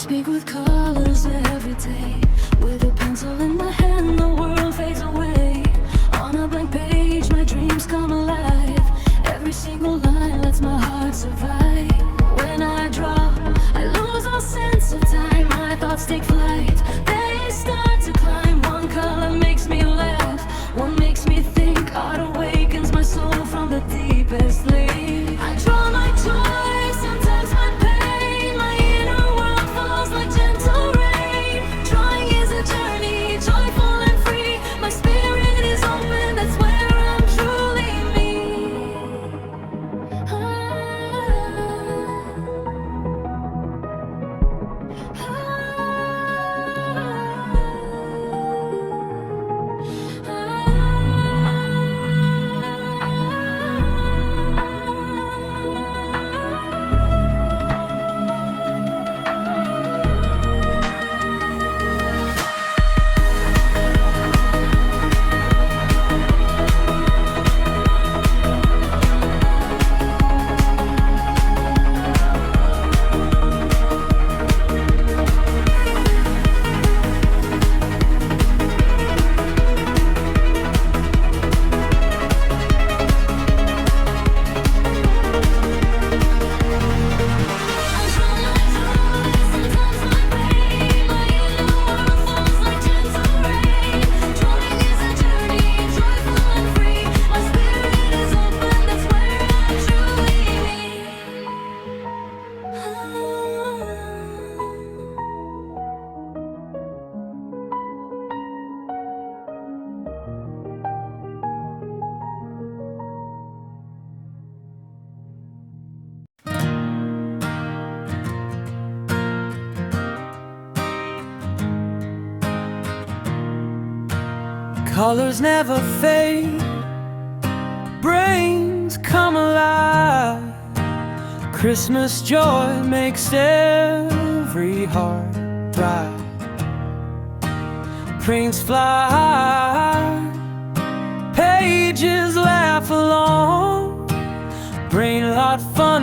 speak with colors every day. With a pencil in my hand, the world fades away. On a blank page, my dreams come alive. Every single line lets my heart survive. When I draw, I lose all sense of time. My thoughts take flight, they start to climb. One color makes me laugh, one makes me think. Art awakens my soul from the deepest sleep. I draw my joy, sometimes my pain. My inner world falls like gentle rain. Drawing is a journey, joyful and free. My spirit is open, that's where I'm truly me. Colors never fade, brains come alive. Christmas joy makes every heart thrive. Prints fly high, pages laugh along. Brainrot fun